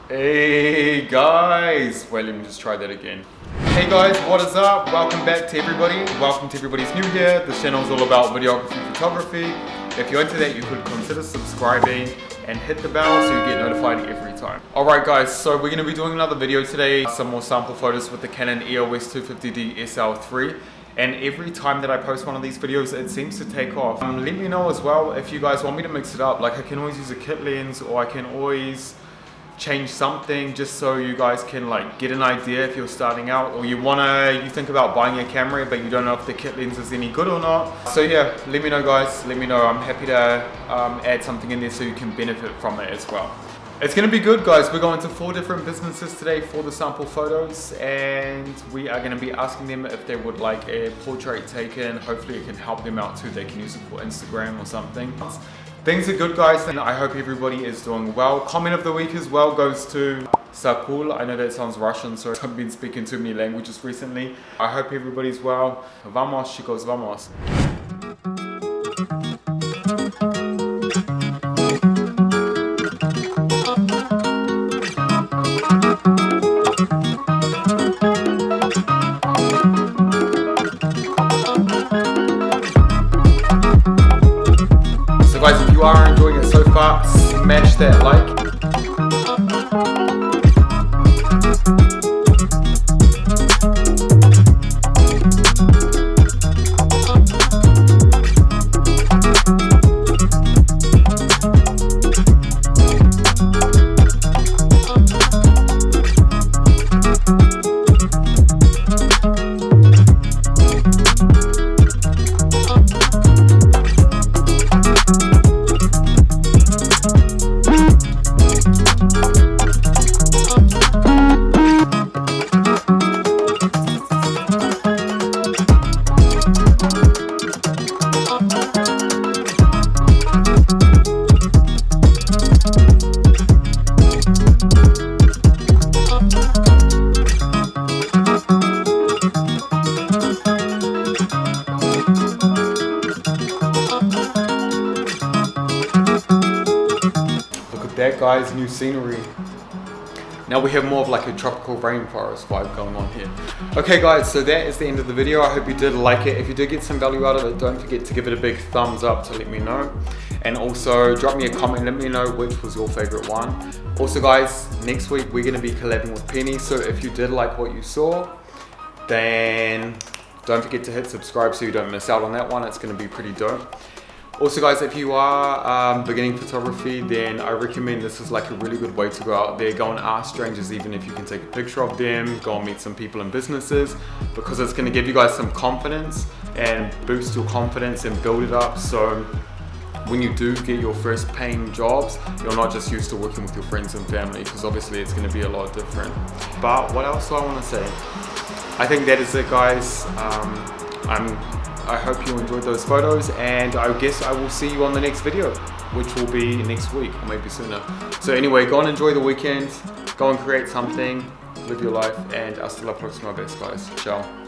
Hey guys, wait, let me just try that again. Hey guys, what is up? Welcome back to everybody. Welcome to everybody's new here. This channel is all about videography, photography. If you're into that, you could consider subscribing and hit the bell so you get notified every time. Alright guys, so we're going to be doing another video today. Some more sample photos with the Canon EOS 250D SL3. And every time that I post one of these videos, it seems to take off. Let me know as well if you guys want me to mix it up. Like I can always use a kit lens, or I can always change something just so you guys can like get an idea if you're starting out, or you think about buying a camera but you don't know if the kit lens is any good or not. So yeah, let me know guys, let me know. I'm happy to add something in there so you can benefit from it as well. It's gonna be good guys. We're going to 4 different businesses today for the sample photos, and we are gonna be asking them if they would like a portrait taken. Hopefully it can help them out too. They can use it for Instagram or something. Things are good guys, and I hope everybody is doing well. Comment of the week as well goes to Sakul. I know that sounds Russian, so I've been speaking too many languages recently. I hope everybody's well. Vamos chicos, vamos. So guys, if you are enjoying it so far, smash that like. That guy's new scenery. Now we have more of like a tropical rainforest vibe going on here. Okay guys, so that is the end of the video. I hope you did like it. If you did get some value out of it, don't forget to give it a big thumbs up to let me know. And also drop me a comment, let me know which was your favorite one. Also guys, next week we're gonna be collabing with Penny. So if you did like what you saw, then don't forget to hit subscribe so you don't miss out on that one. It's gonna be pretty dope. Also guys, if you are beginning photography, then I recommend this is like a really good way to go out there. Go and ask strangers, even if you can take a picture of them. Go and meet some people in businesses, because it's going to give you guys some confidence and boost your confidence and build it up. So when you do get your first paying jobs, you're not just used to working with your friends and family, because obviously it's going to be a lot different. But what else do I want to say? I think that is it guys. I hope you enjoyed those photos, and I guess I will see you on the next video, which will be next week or maybe sooner. So anyway, go and enjoy the weekend, go and create something, live your life, and hasta la próxima vez guys. Ciao.